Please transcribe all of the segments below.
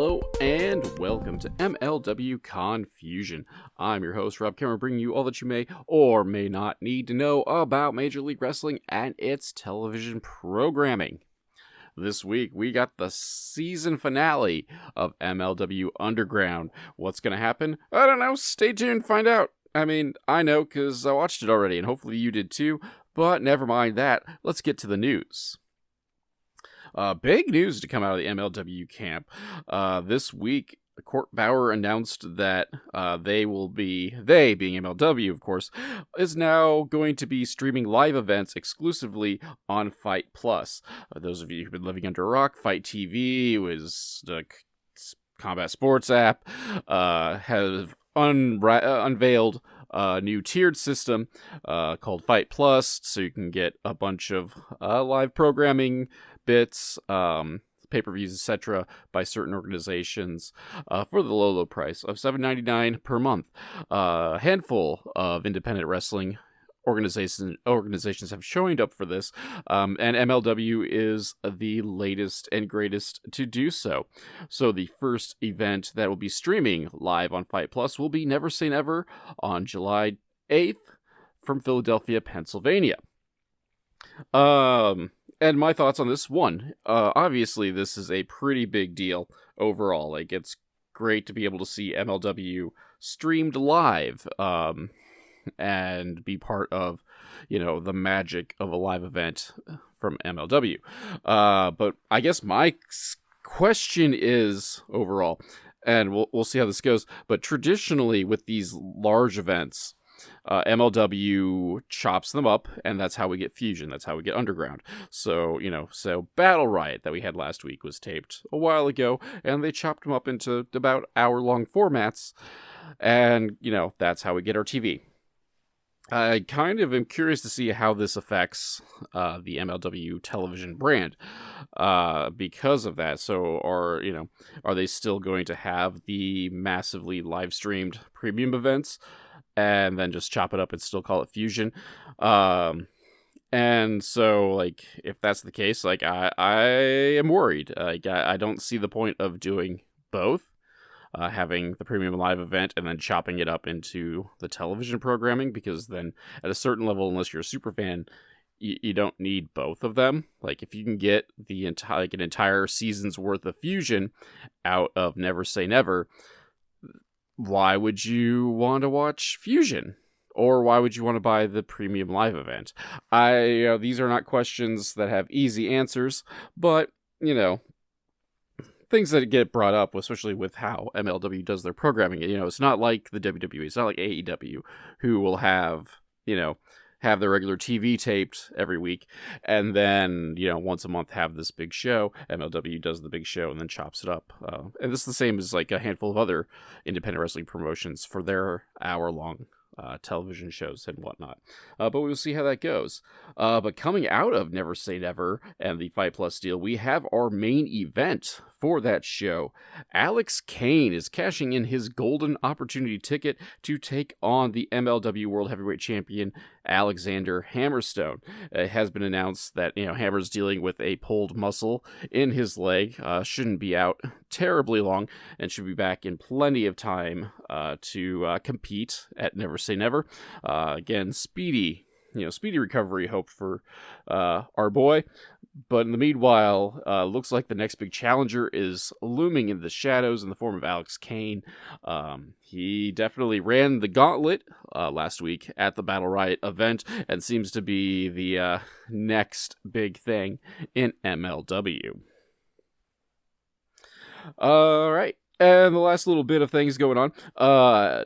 Hello and welcome to MLW Confusion. I'm your host, Rob Cameron, bringing you all that you may or may not need to know about Major League Wrestling and its television programming. This week, we got the season finale of MLW Underground. What's going to happen? I don't know. Stay tuned, find out. I mean, I know because I watched it already, and hopefully you did too, but never mind that. Let's get to the news. Big news to come out of the MLW camp. This week, Court Bauer announced that they, being MLW, of course, is now going to be streaming live events exclusively on Fight Plus. Those of you who've been living under a rock, Fight TV was the combat sports app, have unveiled a new tiered system called Fight Plus, so you can get a bunch of live programming bits, pay-per-views, etc. by certain organizations for the low price of $7.99 per month. A handful of independent wrestling organizations have joined up for this, and MLW is the latest and greatest to do so. So the first event that will be streaming live on Fight Plus will be Never Say Never on July 8th from Philadelphia, Pennsylvania. And my thoughts on this one, obviously this is a pretty big deal overall. Like, it's great to be able to see MLW streamed live, and be part of, the magic of a live event from MLW. But I guess my question is overall, and we'll see how this goes, but traditionally with these large events, MLW chops them up, and that's how we get Fusion. That's how we get Underground. So, Battle Riot that we had last week was taped a while ago, and they chopped them up into about hour-long formats, and, that's how we get our TV. I kind of am curious to see how this affects the MLW television brand because of that. So, are they still going to have the massively live-streamed premium events and then just chop it up and still call it Fusion? And so, if that's the case, I am worried. I don't see the point of doing both. Having the premium live event and then chopping it up into the television programming, because then at a certain level, unless you're a super fan, you don't need both of them. Like, if you can get the an entire season's worth of Fusion out of Never Say Never, why would you want to watch Fusion? Or why would you want to buy the premium live event? These are not questions that have easy answers, but, things that get brought up, especially with how MLW does their programming. It's not like the WWE. It's not like AEW, who will have their regular TV taped every week, and then, once a month have this big show. MLW does the big show and then chops it up. And this is the same as a handful of other independent wrestling promotions for their hour-long television shows and whatnot. But we'll see how that goes. But coming out of Never Say Never and the Fight Plus deal, we have our main event for that show. Alex Kane is cashing in his golden opportunity ticket to take on the MLW World Heavyweight Champion Alexander Hammerstone. It has been announced that Hammer's dealing with a pulled muscle in his leg, shouldn't be out terribly long, and should be back in plenty of time to compete at Never Say Never. Again, speedy recovery hoped for our boy. But in the meanwhile, looks like the next big challenger is looming in the shadows in the form of Alex Kane. He definitely ran the gauntlet last week at the Battle Riot event and seems to be the next big thing in MLW. All right. And the last little bit of things going on.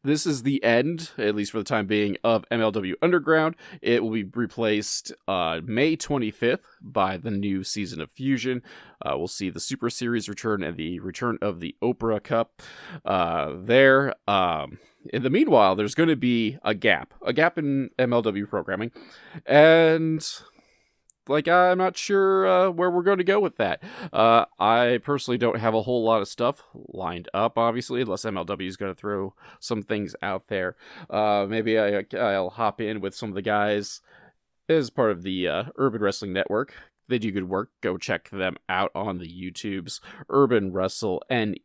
This is the end, at least for the time being, of MLW Underground. It will be replaced May 25th by the new season of Fusion. We'll see the Super Series return and the return of the Oprah Cup there. In the meanwhile, there's going to be a gap in MLW programming. And I'm not sure where we're going to go with that. I personally don't have a whole lot of stuff lined up, obviously, unless MLW is going to throw some things out there. Maybe I'll hop in with some of the guys as part of the Urban Wrestling Network they do good work. Go check them out on the YouTubes. Urban Wrestle Urban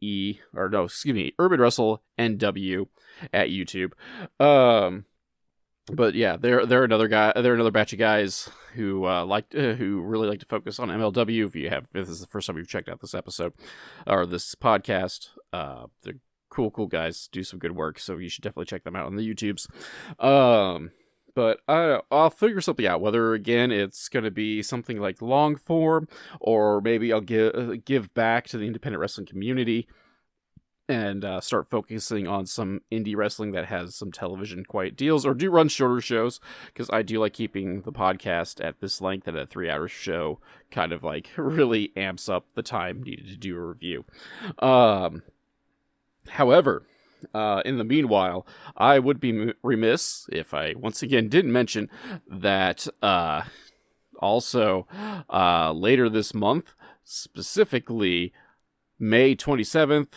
Wrestle NW at YouTube. But yeah, they're another guy. They're another batch of guys who who really like to focus on MLW. If this is the first time you've checked out this episode or this podcast, they're cool guys. Do some good work, so you should definitely check them out on the YouTubes. But I'll figure something out. Whether again it's going to be something like long form, or maybe I'll give back to the independent wrestling community and start focusing on some indie wrestling that has some television quiet deals, or do run shorter shows, because I do like keeping the podcast at this length, and a 3-hour show kind of like really amps up the time needed to do a review. However, in the meanwhile, I would be remiss if I once again didn't mention that also later this month, specifically May 27th,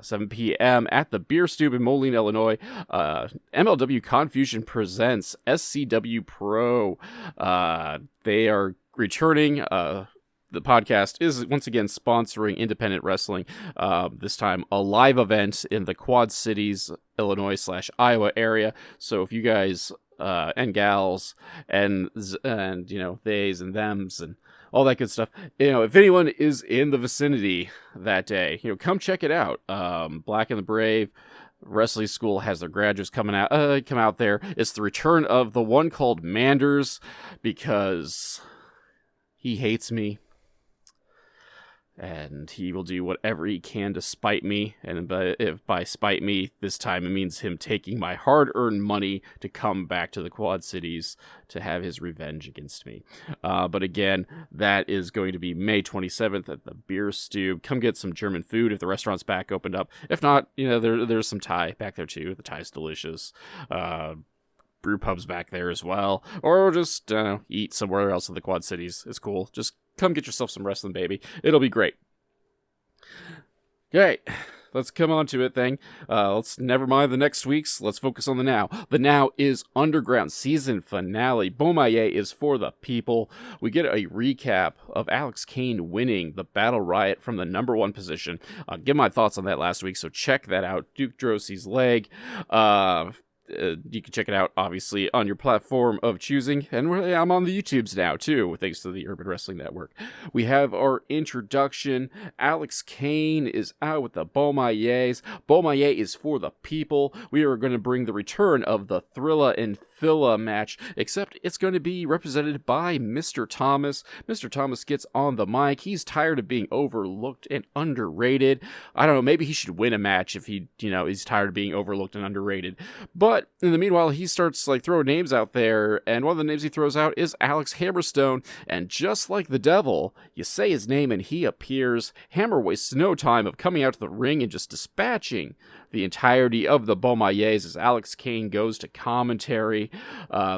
7 p.m. at the Beer Stube in Moline, Illinois, MLW Confusion presents SCW Pro. They are returning. The podcast is once again sponsoring independent wrestling. This time a live event in the Quad Cities, Illinois / Iowa area. So if you guys and gals and theys and thems and all that good stuff, if anyone is in the vicinity that day, come check it out. Black and the Brave Wrestling School has their graduates come out there. It's the return of the one called Manders, because he hates me. And he will do whatever he can to spite me. And if by spite me, this time it means him taking my hard-earned money to come back to the Quad Cities to have his revenge against me. But again, that is going to be May 27th at the Beer Stew. Come get some German food if the restaurant's back opened up. If not, there's some Thai back there too. The Thai's delicious. Brew pub's back there as well. Or just eat somewhere else in the Quad Cities. It's cool. Just come get yourself some wrestling, baby. It'll be great. Okay, let's come on to it then. Let's never mind the next week's. Let's focus on the now. The now is Underground season finale. Bomaye is for the people. We get a recap of Alex Kane winning the Battle Riot from the #1 position. Give my thoughts on that last week, so check that out. Duke Drosy's leg. You can check it out, obviously, on your platform of choosing. And I'm on the YouTubes now, too, thanks to the Urban Wrestling Network. We have our introduction. Alex Kane is out with the Bomayes. Bomaye is for the people. We are going to bring the return of the Thrilla and Phila match, except it's going to be represented by Mr. Thomas. Mr. Thomas gets on the mic. He's tired of being overlooked and underrated. I don't know, maybe he should win a match if he's tired of being overlooked and underrated. But in the meanwhile, he starts throwing names out there, and one of the names he throws out is Alex Hammerstone. And just like the devil, you say his name and he appears. Hammer wastes no time of coming out to the ring and just dispatching the entirety of the Bomayes as Alex Kane goes to commentary.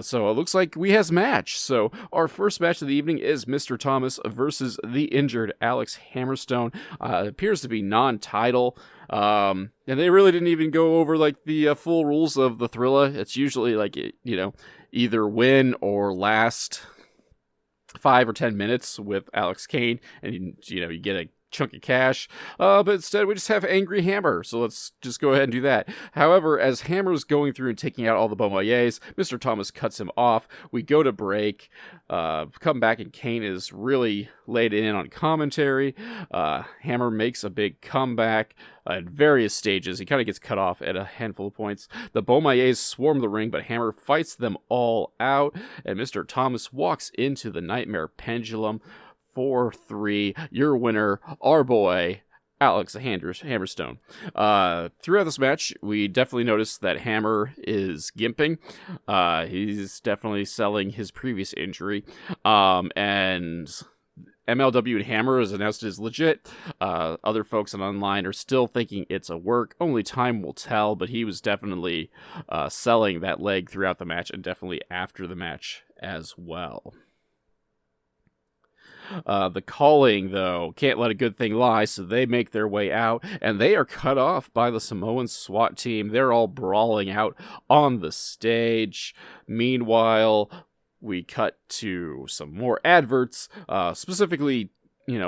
So it looks like we has a match. So our first match of the evening is Mr. Thomas versus the injured Alex Hammerstone. It appears to be non-title. And they really didn't even go over the full rules of the Thrilla. It's usually either win or last 5 or 10 minutes with Alex Kane, and you get a chunk of cash, but instead we just have Angry Hammer, so let's just go ahead and do that. However, as Hammer's going through and taking out all the Bomayes, Mr. Thomas cuts him off. We go to break, come back, and Kane is really laid in on commentary. Hammer makes a big comeback at various stages. He kind of gets cut off at a handful of points. The Bomayes swarm the ring, but Hammer fights them all out, and Mr. Thomas walks into the Nightmare Pendulum. 4-3, your winner, our boy, Alex Hammerstone. Throughout this match, we definitely noticed that Hammer is gimping. He's definitely selling his previous injury. And MLW and Hammer is announced as legit. Other folks on online are still thinking it's a work. Only time will tell, but he was definitely selling that leg throughout the match, and definitely after the match as well. The Calling, though, can't let a good thing lie, so they make their way out, and they are cut off by the Samoan SWAT team. They're all brawling out on the stage. Meanwhile, we cut to some more adverts, specifically,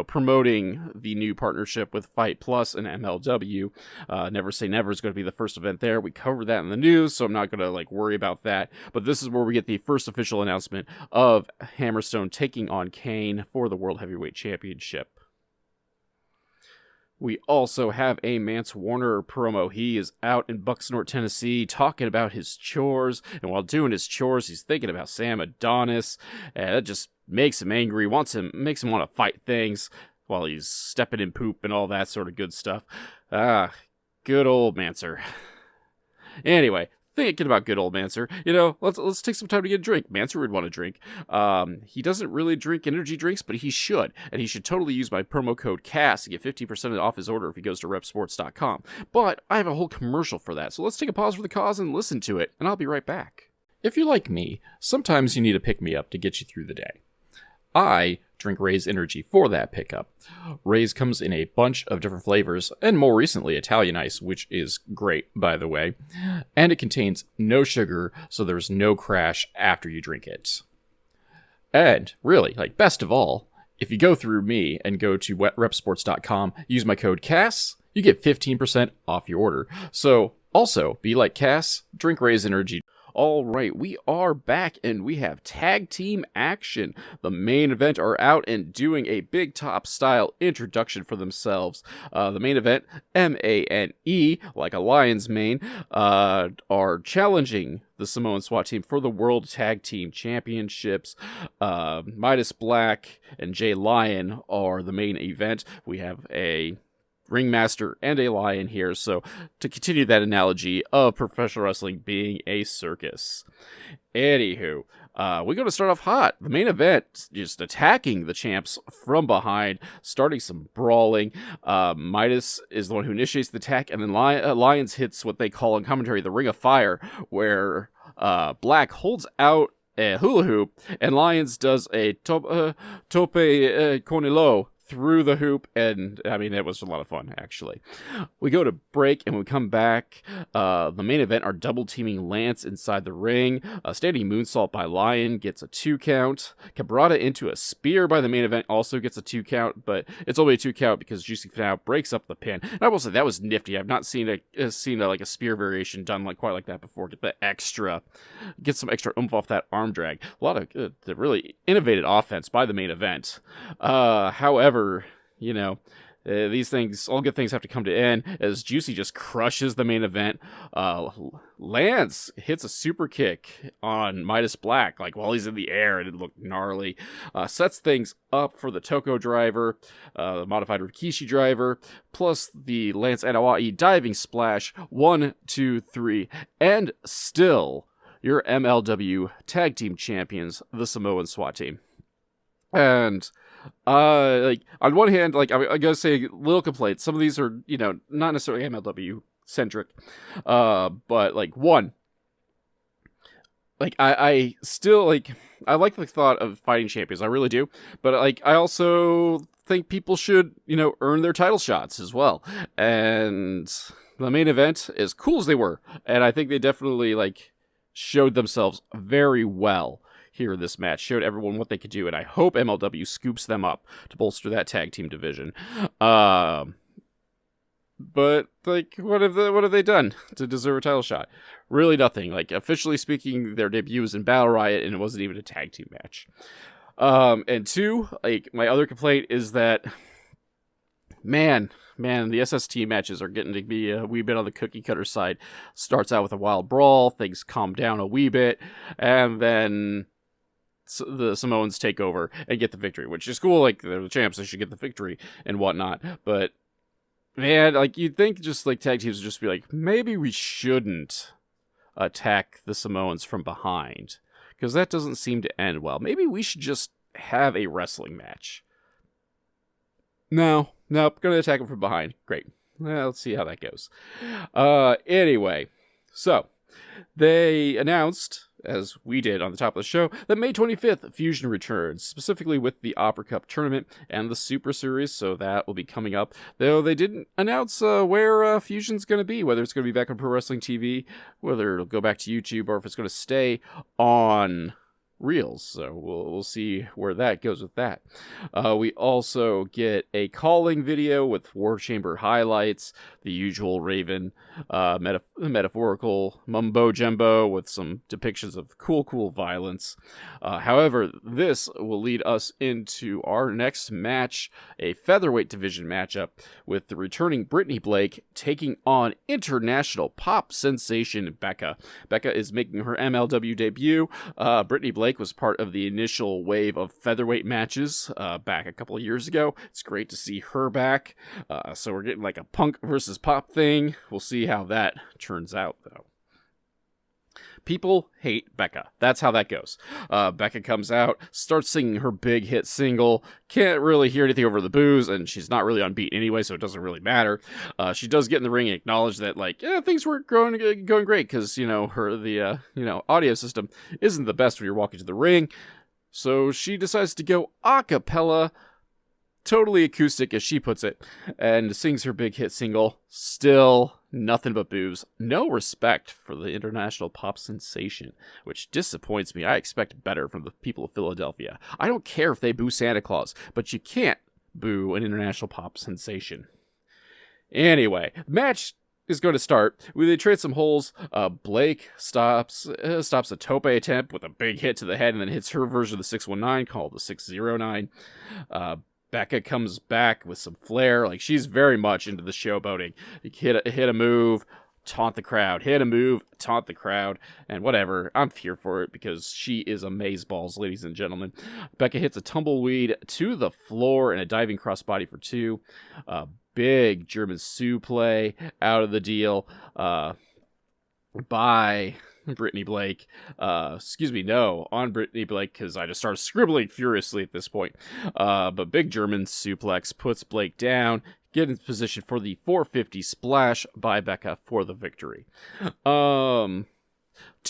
promoting the new partnership with Fight Plus and MLW. Never Say Never is going to be the first event there. We covered that in the news, so I'm not going to worry about that. But this is where we get the first official announcement of Hammerstone taking on Kane for the World Heavyweight Championship. We also have a Mance Warner promo. He is out in Bucksnort, Tennessee, talking about his chores, and while doing his chores, he's thinking about Sam Adonis, and that just makes him angry, makes him want to fight things while he's stepping in poop and all that sort of good stuff. Good old Mancer. Anyway, thinking about good old Mancer, let's take some time to get a drink. Mancer would want to drink. He doesn't really drink energy drinks, but he should. And he should totally use my promo code CASS to get 50% off his order if he goes to repsports.com. But I have a whole commercial for that, so let's take a pause for the cause and listen to it, and I'll be right back. If you're like me, sometimes you need a pick-me-up to get you through the day. I drink Ray's Energy for that pickup. Ray's comes in a bunch of different flavors, and more recently Italian Ice, which is great, by the way. And it contains no sugar, so there's no crash after you drink it. And, really, best of all, if you go through me and go to repsports.com, use my code CASS, you get 15% off your order. So, also, be like Cass, drink Ray's Energy. All right, we are back, and we have tag team action. The main event are out and doing a big top style introduction for themselves. The main event, MANE, like a lion's mane, are challenging the Samoan SWAT team for the World Tag Team Championships. Midas Black and Jay Lion are the main event. We have a ringmaster and a lion here, so to continue that analogy of professional wrestling being a circus. Anywho, we're going to start off hot. The main event, just attacking the champs from behind, starting some brawling. Midas is the one who initiates the attack, and then Lions hits what they call in commentary the Ring of Fire, where Black holds out a hula hoop, and Lions does a tope conilo through the hoop, and it was a lot of fun, actually. We go to break, and we come back. The main event are double teaming Lance inside the ring. A standing moonsault by Lion gets a 2 count. Cabrata into a spear by the main event also gets a 2 count, but it's only a 2 count because Juicy Finau breaks up the pin. And I will say that was nifty. I've not seen a spear variation done quite like that before. Get some extra oomph off that arm drag. A lot of really innovative offense by the main event. However, these things, all good things have to come to end as Juicy just crushes the main event. Lance hits a super kick on Midas Black, while he's in the air, and it looked gnarly. Sets things up for the Toko driver, the modified Rikishi driver, plus the Lance N.W.A diving splash. 1, 2, 3, and still your MLW Tag Team Champions, the Samoan SWAT team. And on one hand, I gotta say, little complaints. Some of these are, not necessarily MLW centric, but one, I still I like the thought of fighting champions, I really do, but I also think people should, earn their title shots as well. And the main event, as cool as they were, and I think they definitely showed themselves very well here in this match, showed everyone what they could do, and I hope MLW scoops them up to bolster that tag team division. But what have they done to deserve a title shot? Really nothing. Officially speaking, their debut was in Battle Riot, and it wasn't even a tag team match. And 2, my other complaint is that, man, the SST matches are getting to be a wee bit on the cookie cutter side. Starts out with a wild brawl, things calm down a wee bit, and then the Samoans take over and get the victory, which is cool. They're the champs, they should get the victory and whatnot. But man, you'd think just tag teams would just be maybe we shouldn't attack the Samoans from behind, because that doesn't seem to end well. Maybe we should just have a wrestling match. Nope, gonna attack them from behind. Great. Well, let's see how that goes. Anyway, so they announced, as we did on the top of the show, that May 25th, Fusion returns, specifically with the Opera Cup tournament and the Super Series, so that will be coming up. Though they didn't announce where Fusion's going to be, whether it's going to be back on Pro Wrestling TV, whether it'll go back to YouTube, or if it's going to stay on reels, so we'll see where that goes with that. We also get a calling video with War Chamber highlights, the usual Raven metaphorical mumbo jumbo with some depictions of cool violence. However, this will lead us into our next match, a featherweight division matchup with the returning Brittany Blake taking on international pop sensation Becca. Becca is making her MLW debut. Brittany Blake was part of the initial wave of featherweight matches back a couple of years ago. It's great to see her back. So we're getting like a punk versus pop thing. We'll see how that turns out, though. People hate Becca. That's how that goes. Becca comes out, starts singing her big hit single, can't really hear anything over the boos, and she's not really on beat anyway, so it doesn't really matter. She does get in the ring and acknowledge that, like, things weren't going great, because, the audio system isn't the best when you're walking to the ring. So she decides to go a cappella, totally acoustic, as she puts it, and sings her big hit single. Still nothing but boos. No respect for the international pop sensation, which disappoints me. I expect better from the people of Philadelphia. I don't care if they boo Santa Claus, but you can't boo an international pop sensation. Anyway, the match is going to start. They trade some holes. Blake stops a tope attempt with a big hit to the head and then hits her version of the 619 called the 609. Becca comes back with some flair. Like, she's very much into the showboating. Hit a move, taunt the crowd. Hit a move, taunt the crowd. And whatever. I'm here for it because she is amazeballs, ladies and gentlemen. Becca hits a tumbleweed to the floor and a diving crossbody for 2. Big German suplex out of the deal by Brittany Blake. On Brittany Blake, because I just started scribbling furiously at this point. But big German suplex puts Blake down, get in position for the 450 splash by Becca for the victory. 2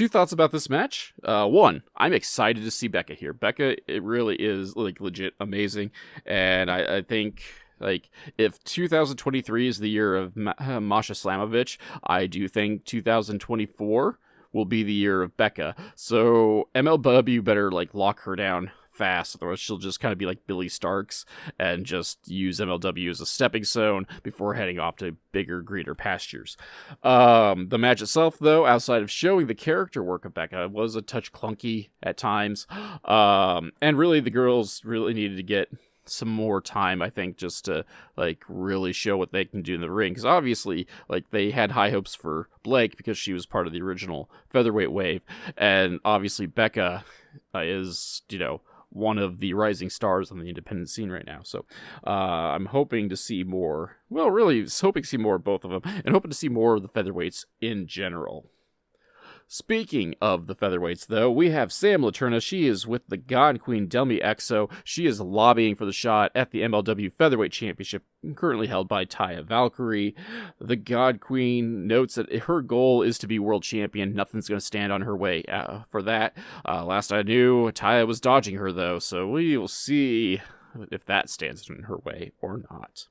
thoughts about this match. 1, I'm excited to see Becca here. Becca, it really is like legit amazing, and I think, like, if 2023 is the year of Masha Slamovich, I do think 2024 will be the year of Becca. So MLW better, like, lock her down fast, otherwise she'll just kind of be like Billy Starks and just use MLW as a stepping stone before heading off to bigger, greener pastures. The match itself, though, outside of showing the character work of Becca, was a touch clunky at times. And really, the girls really needed to get some more time, I think, just to, like, really show what they can do in the ring, because obviously, like, they had high hopes for Blake because she was part of the original featherweight wave, and obviously Becca is, one of the rising stars on the independent scene right now. So I'm hoping to see more, hoping to see more of both of them, and hoping to see more of the featherweights in general. Speaking of the featherweights, though, we have Sam Leterna. She is with the God Queen, Delmi Exo. She is lobbying for the shot at the MLW Featherweight Championship, currently held by Taya Valkyrie. The God Queen notes that her goal is to be world champion. Nothing's going to stand on her way for that. Last I knew, Taya was dodging her, though, so we will see if that stands in her way or not.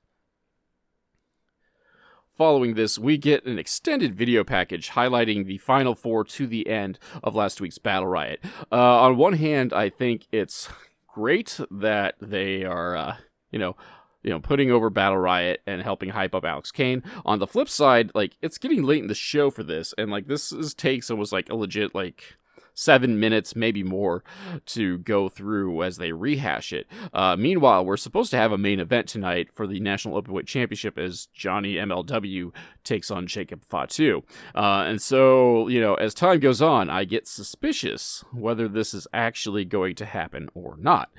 Following this, we get an extended video package highlighting the Final Four to the end of last week's Battle Riot. On one hand, I think it's great that they are, putting over Battle Riot and helping hype up Alex Kane. On the flip side, like, it's getting late in the show for this, and, like, takes almost, like, a legit, like, 7 minutes, maybe more, to go through as they rehash it. Meanwhile, we're supposed to have a main event tonight for the National Openweight Championship as Johnny MLW takes on Jacob Fatu. And so, as time goes on, I get suspicious whether this is actually going to happen or not.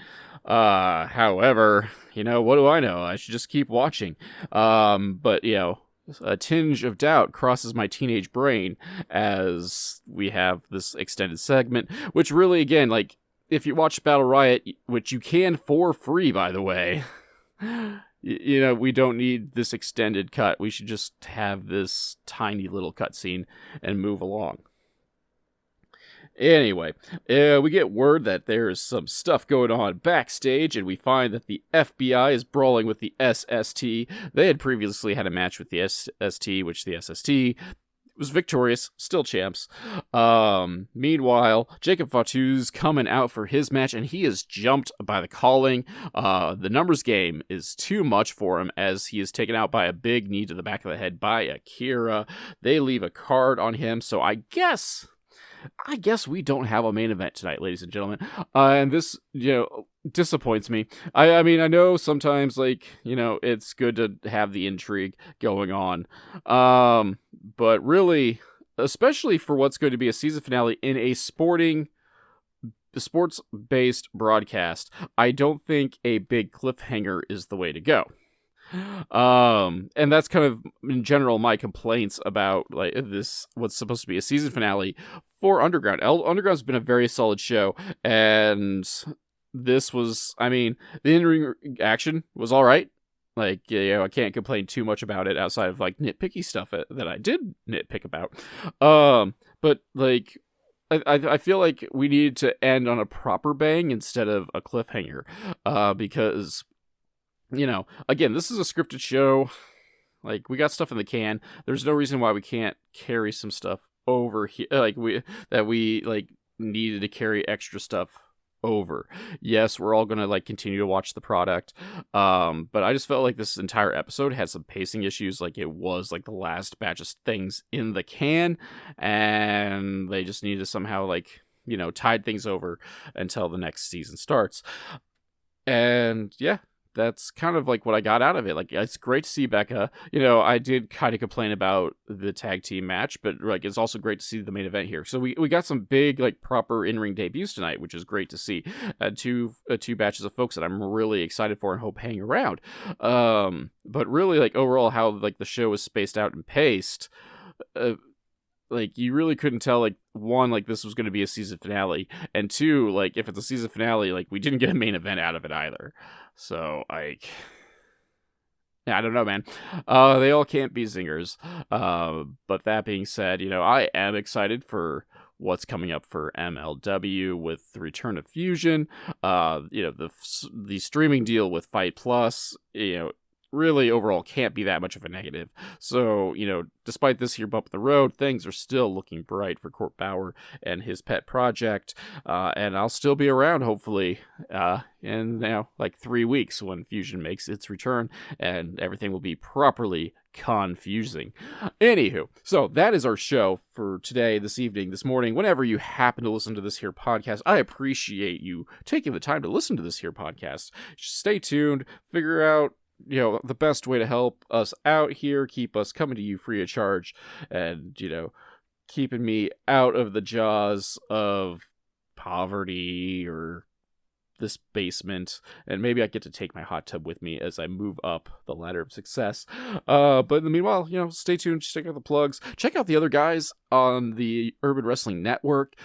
However, what do I know? I should just keep watching. But a tinge of doubt crosses my teenage brain as we have this extended segment, which really, again, like, if you watch Battle Riot, which you can for free, by the way, we don't need this extended cut. We should just have this tiny little cutscene and move along. Anyway, we get word that there's some stuff going on backstage, and we find that the FBI is brawling with the SST. They had previously had a match with the SST, which the SST was victorious, still champs. Meanwhile, Jacob Fatu's coming out for his match, and he is jumped by the calling. The numbers game is too much for him, as he is taken out by a big knee to the back of the head by Akira. They leave a card on him, so I guess we don't have a main event tonight, ladies and gentlemen. And this, disappoints me. I mean, I know sometimes, it's good to have the intrigue going on. But really, especially for what's going to be a season finale in a sports-based broadcast, I don't think a big cliffhanger is the way to go. And that's kind of, in general, my complaints about this, what's supposed to be a season finale for Underground. Underground's been a very solid show, and this was, the in-ring action was all right. I can't complain too much about it outside of nitpicky stuff that I did nitpick about. But I feel like we needed to end on a proper bang instead of a cliffhanger, because again, this is a scripted show. We got stuff in the can. There's no reason why we can't carry some stuff over here. We needed to carry extra stuff over. Yes, we're all gonna continue to watch the product. But I just felt like this entire episode had some pacing issues. It was the last batch of things in the can, and they just needed to somehow tide things over until the next season starts. And yeah, that's kind of what I got out of it. It's great to see Becca. I did kind of complain about the tag team match, but it's also great to see the main event here. So we got some big proper in-ring debuts tonight, which is great to see. Two batches of folks that I'm really excited for and hope hang around. But really overall how the show is spaced out and paced. You really couldn't tell, one, this was going to be a season finale, and two, if it's a season finale, we didn't get a main event out of it either. So, I don't know, man. They all can't be zingers. But that being said, I am excited for what's coming up for MLW with the return of Fusion, the streaming deal with Fight Plus, really overall can't be that much of a negative. So, despite this here bump in the road, things are still looking bright for Court Bauer and his pet project. And I'll still be around, hopefully, in 3 weeks when Fusion makes its return, and everything will be properly confusing. Anywho, so that is our show for today, this evening, this morning, whenever you happen to listen to this here podcast. I appreciate you taking the time to listen to this here podcast. Stay tuned, figure out the best way to help us out here, keep us coming to you free of charge, and, keeping me out of the jaws of poverty or this basement, and maybe I get to take my hot tub with me as I move up the ladder of success. But in the meanwhile, stay tuned, check out the plugs, check out the other guys on the Urban Wrestling Network.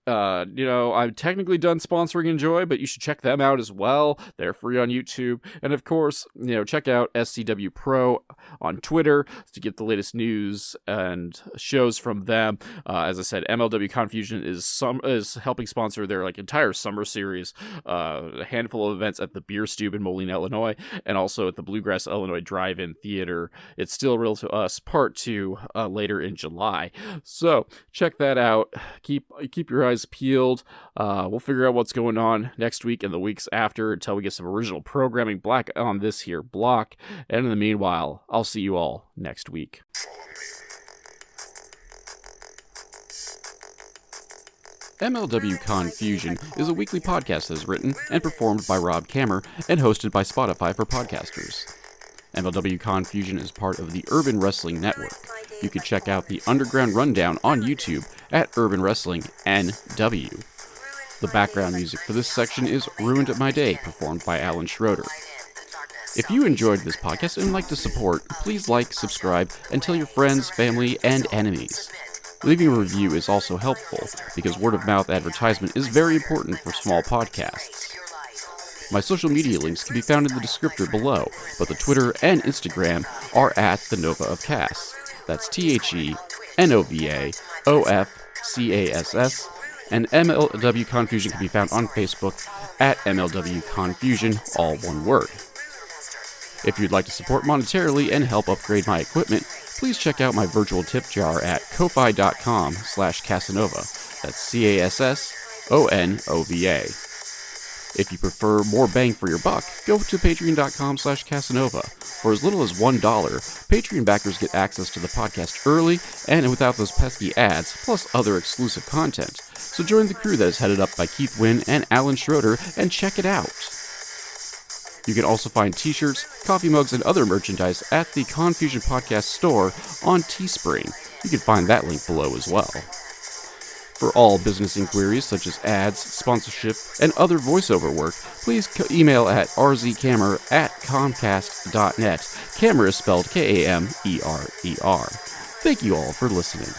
I'm technically done sponsoring Enjoy, but you should check them out as well. They're free on YouTube. And of course, check out SCW Pro on Twitter to get the latest news and shows from them. As I said, MLW Confusion is helping sponsor their entire summer series, a handful of events at the Beer Stube in Moline, Illinois, and also at the Bluegrass, Illinois Drive-In Theater. It's Still Real to Us Part 2 later in July. So check that out. Keep your eyes peeled. We'll figure out what's going on next week and the weeks after until we get some original programming back on this here block. And in the meanwhile, I'll see you all next week. MLW Confusion is a weekly podcast that is written and performed by Rob Kammer and hosted by Spotify for podcasters. MLW Confusion is part of the Urban Wrestling Network. You can check out the Underground Rundown on YouTube at Urban Wrestling NW. The background music for this section is Ruined My Day, performed by Alan Schroeder. If you enjoyed this podcast and would like to support, please like, subscribe, and tell your friends, family, and enemies. Leaving a review is also helpful, because word-of-mouth advertisement is very important for small podcasts. My social media links can be found in the descriptor below, but the Twitter and Instagram are at the Nova of Cass. That's TheNovaOfCass, and MLW Confusion can be found on Facebook at MLW Confusion, all one word. If you'd like to support monetarily and help upgrade my equipment, please check out my virtual tip jar at ko-fi.com/Casanova. That's CASSONOVA. If you prefer more bang for your buck, go to patreon.com/Casanova. For as little as $1, Patreon backers get access to the podcast early and without those pesky ads, plus other exclusive content. So join the crew that is headed up by Keith Wynn and Alan Schroeder and check it out. You can also find t-shirts, coffee mugs, and other merchandise at the Confusion Podcast store on Teespring. You can find that link below as well. For all business inquiries such as ads, sponsorship, and other voiceover work, please email at rzkammer@comcast.net. Camera is spelled Kamer. Thank you all for listening.